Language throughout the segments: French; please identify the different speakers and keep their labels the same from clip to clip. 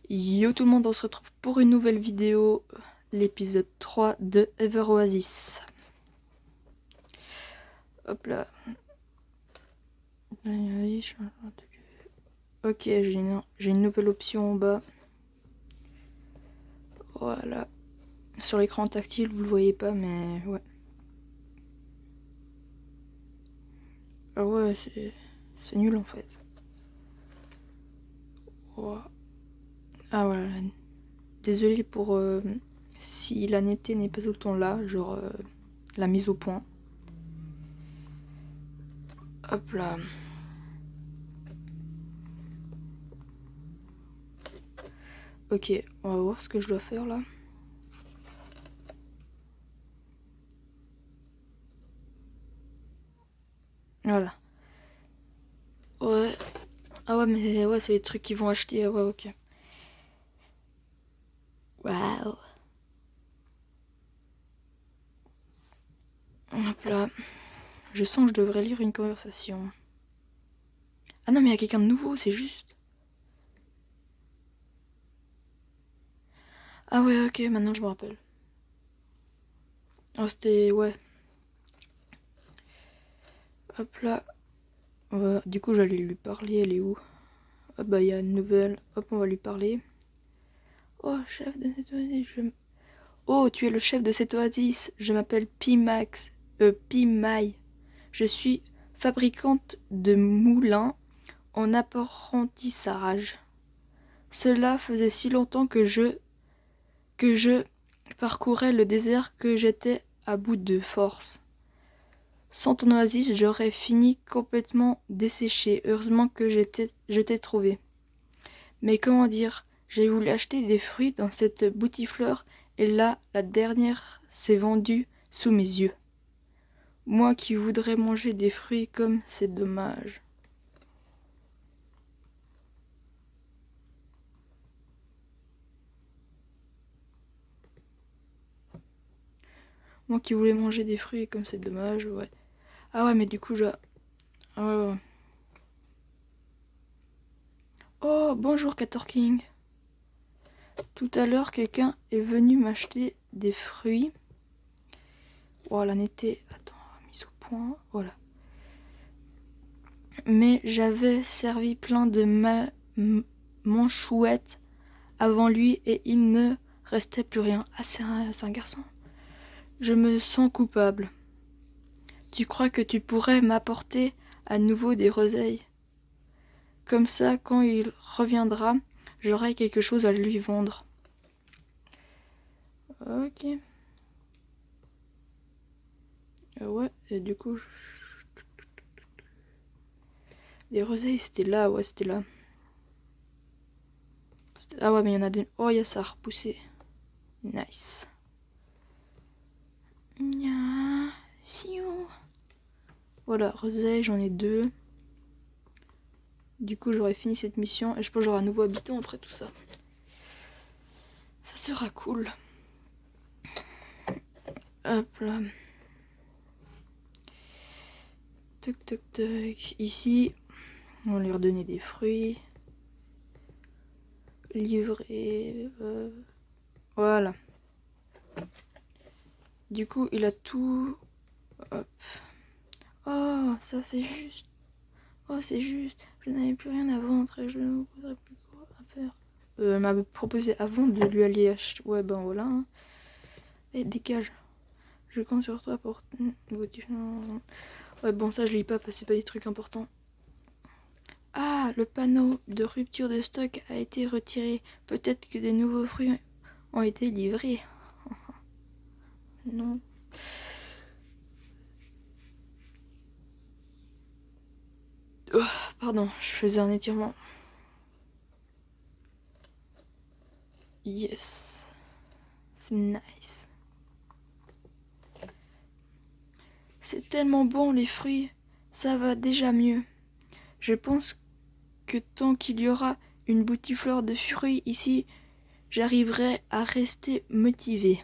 Speaker 1: Yo tout le monde, on se retrouve pour une nouvelle vidéo, l'épisode 3 de Ever Oasis. Hop là. Ok, j'ai une nouvelle option en bas. Voilà. Sur l'écran tactile, vous le voyez pas, mais ouais. Ah ouais, c'est nul en fait. Ouais. Ah voilà. Désolé pour si la netteté n'est pas tout le temps là, genre la mise au point. Hop là. Ok, on va voir ce que je dois faire là. Voilà. Ouais. Ah ouais, mais ouais, c'est les trucs qu'ils vont acheter. Ah ouais, ok. Waouh. Hop là. Je sens que je devrais lire une conversation. Ah non, mais il y a quelqu'un de nouveau, c'est juste. Ah ouais, ok, maintenant je me rappelle. Oh, c'était... ouais. Hop là. Du coup, j'allais lui parler, elle est où? Ah bah, il y a une nouvelle. Hop, on va lui parler. Oh, chef de cette oasis, Oh, tu es le chef de cette oasis. Je m'appelle Pimax. Pimai. Je suis fabricante de moulins en apprentissage. Cela faisait si longtemps que je parcourais le désert que j'étais à bout de force. Sans ton oasis, j'aurais fini complètement desséché. Heureusement que je t'ai trouvé. Mais comment dire, j'ai voulu acheter des fruits dans cette boutifleur et là, la dernière s'est vendue sous mes yeux. Moi qui voudrais manger des fruits comme c'est dommage. Moi qui voulais manger des fruits comme c'est dommage, ouais. Ah ouais, mais du coup, ah ouais, ouais. Oh, bonjour King. Tout à l'heure, quelqu'un est venu m'acheter des fruits. Voilà, n'était... Attends, mise au point, voilà. Mais j'avais servi plein de manchouettes avant lui et il ne restait plus rien. Ah, c'est un garçon. Je me sens coupable. Tu crois que tu pourrais m'apporter à nouveau des roseilles? Comme ça, quand il reviendra, j'aurai quelque chose à lui vendre. Ok. Ouais, et du coup... Les roseilles, c'était là, ouais, c'était là. Ah ouais, mais il y en a deux. Oh, il y a ça a repoussé. Nice. Voilà, roseille, j'en ai deux. Du coup, j'aurai fini cette mission et je pense que j'aurai un nouveau habitant après tout ça. Ça sera cool. Hop là. Toc toc toc. Ici, on va lui redonner des fruits. Livrer. Voilà. Du coup, il a tout. Hop. Oh, ça fait juste. Oh, c'est juste. Je n'avais plus rien à vendre et je ne vous poserai plus quoi à faire. Elle m'avait proposé avant de lui aller acheter. Ouais, ben voilà. Hein. Et dégage. Je compte sur toi pour. Ouais, bon, ça je lis pas parce que c'est pas des trucs importants. Ah, le panneau de rupture de stock a été retiré. Peut-être que des nouveaux fruits ont été livrés. Non. Oh, pardon, je faisais un étirement. Yes. C'est nice. C'est tellement bon les fruits. Ça va déjà mieux. Je pense que tant qu'il y aura une boutifleur de fruits ici, j'arriverai à rester motivé.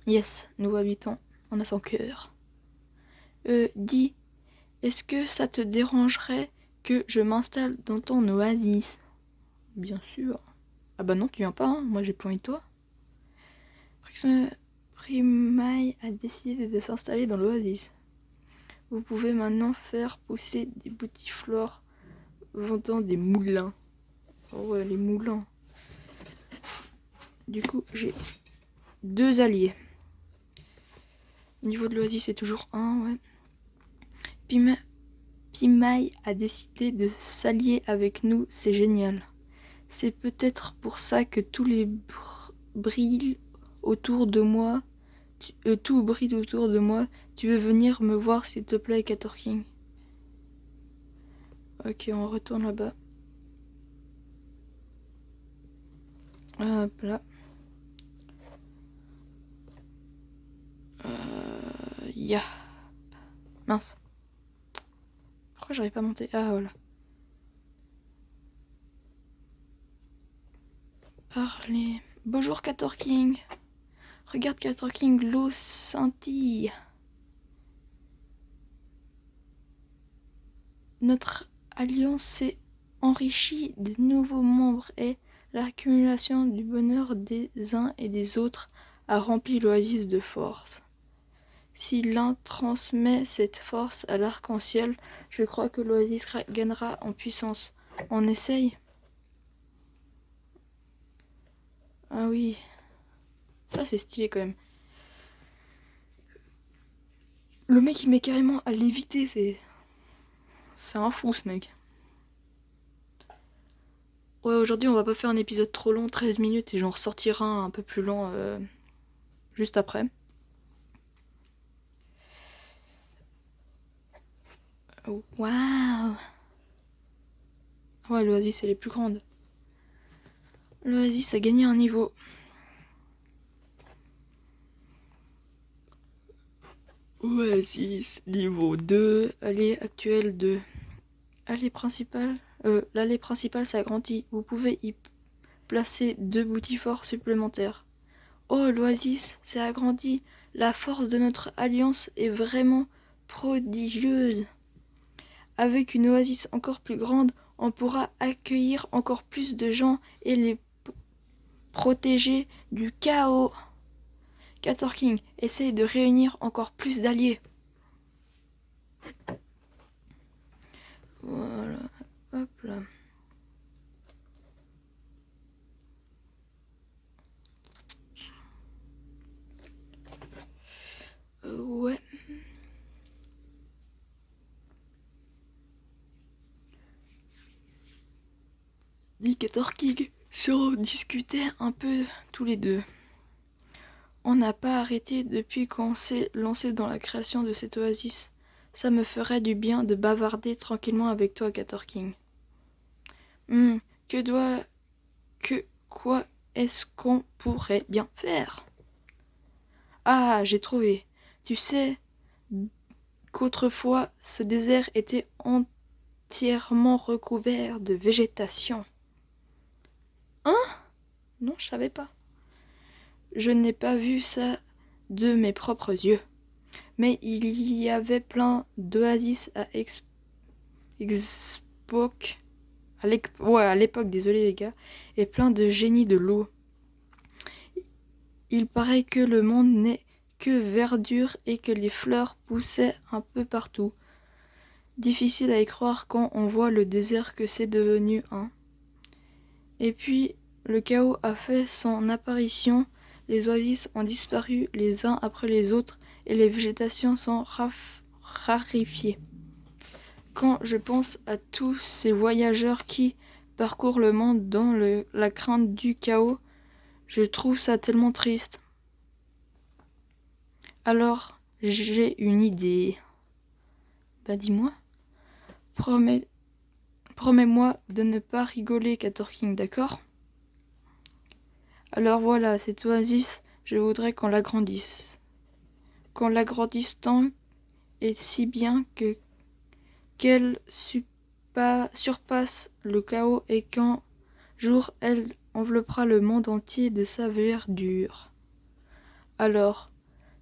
Speaker 1: Yes, nouveau habitant. On a son cœur. Dis, est-ce que ça te dérangerait que je m'installe dans ton oasis? Bien sûr. Ah bah non, tu viens pas, hein. Moi j'ai plus envie de toi. Primaille a décidé de s'installer dans l'oasis. Vous pouvez maintenant faire pousser des boutiflores vendant des moulins. Oh ouais, les moulins. Du coup, j'ai 2 alliés. Au niveau de l'oasis, c'est toujours 1, ouais. Pimaille a décidé de s'allier avec nous, c'est génial. C'est peut-être pour ça que tous les brillent autour de moi. Tout brille autour de moi. Tu veux venir me voir s'il te plaît, Katorking? Ok, on retourne là-bas. Hop là. Ya. Mince. Pourquoi j'arrive pas à monter? Ah voilà. Parler. Bonjour Katorking. Regarde Katorking, l'eau scintille. Notre alliance s'est enrichie de nouveaux membres et l'accumulation du bonheur des uns et des autres a rempli l'oasis de force. Si l'un transmet cette force à l'arc-en-ciel, je crois que l'oasis gagnera en puissance. On essaye? Ah oui. Ça c'est stylé quand même. Le mec il met carrément à léviter, c'est un fou ce mec. Ouais, aujourd'hui on va pas faire un épisode trop long, 13 minutes, et j'en ressortira un peu plus long juste après. Oh, waouh! Ouais, l'Oasis elle est plus grande. L'Oasis a gagné un niveau. Oasis niveau 2, allée actuelle 2. L'allée principale s'agrandit. Vous pouvez y placer 2 boutifores supplémentaires. Oh, l'Oasis s'est agrandi. La force de notre alliance est vraiment prodigieuse. Avec une oasis encore plus grande, on pourra accueillir encore plus de gens et les protéger du chaos. Katorking, essaye de réunir encore plus d'alliés. Voilà, hop là. Ouais. Dis Katorking, si on discutait un peu tous les deux. On n'a pas arrêté depuis qu'on s'est lancé dans la création de cette oasis. Ça me ferait du bien de bavarder tranquillement avec toi, Katorking. Quoi est-ce qu'on pourrait bien faire? Ah, j'ai trouvé. Tu sais qu'autrefois, ce désert était entièrement recouvert de végétation. Hein? Non, je savais pas. Je n'ai pas vu ça de mes propres yeux. Mais il y avait plein d'oasis à à l'époque, désolé les gars, et plein de génies de l'eau. Il paraît que le monde n'est que verdure et que les fleurs poussaient un peu partout. Difficile à y croire quand on voit le désert que c'est devenu, hein. Et puis, le chaos a fait son apparition, les oasis ont disparu les uns après les autres et les végétations sont raréfiées. Quand je pense à tous ces voyageurs qui parcourent le monde dans la crainte du chaos, je trouve ça tellement triste. Alors, j'ai une idée. Bah dis-moi. Promets-moi de ne pas rigoler, Katorking, d'accord? Alors voilà, cette oasis, je voudrais qu'on l'agrandisse. Qu'on l'agrandisse tant et si bien qu'elle surpasse le chaos et qu'un jour elle enveloppera le monde entier de sa verdure. Alors,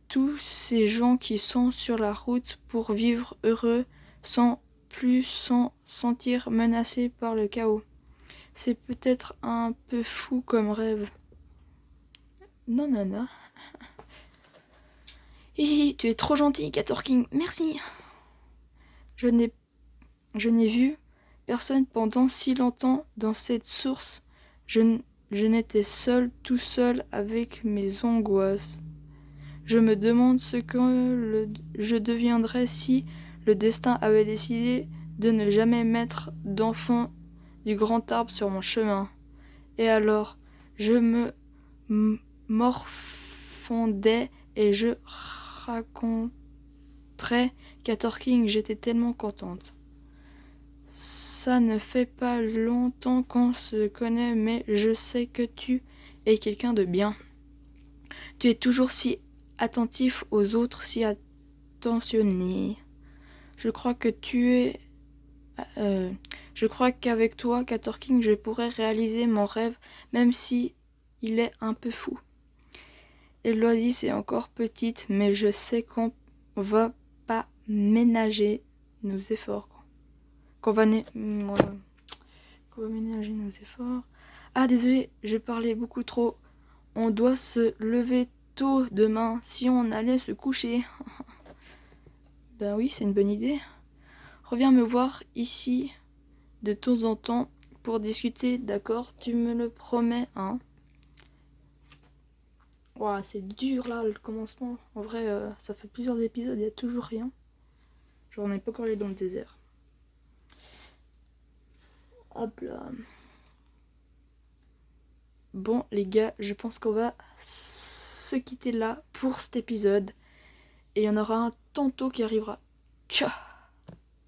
Speaker 1: tous ces gens qui sont sur la route pour vivre heureux sans plus s'en sentir menacés par le chaos. C'est peut-être un peu fou comme rêve. Non, non, non. Hi, tu es trop gentil, Katorking. Merci. Je n'ai vu personne pendant si longtemps dans cette source. Je n'étais seul, tout seul, avec mes angoisses. Je me demande ce que je deviendrais si le destin avait décidé de ne jamais mettre d'enfant du grand arbre sur mon chemin. Et alors, je me morfondais et je raconterais qu'à Torking, j'étais tellement contente. Ça ne fait pas longtemps qu'on se connaît, mais je sais que tu es quelqu'un de bien. Tu es toujours si attentif aux autres, si attentionné. Je crois qu'avec toi, Katorking, je pourrais réaliser mon rêve, même si il est un peu fou. Héloïse est encore petite, mais je sais qu'on va pas ménager nos efforts. Qu'on va ménager nos efforts. Ah, désolé, j'ai parlé beaucoup trop. On doit se lever tôt demain si on allait se coucher. Ben oui, c'est une bonne idée. Reviens me voir ici de temps en temps pour discuter, d'accord? Tu me le promets, hein? Ouah, c'est dur là, le commencement. En vrai, ça fait plusieurs épisodes, il n'y a toujours rien. Genre, on n'est pas encore allé dans le désert. Hop là. Bon, les gars, je pense qu'on va se quitter là pour cet épisode. Et il y en aura un tantôt qui arrivera. Ciao!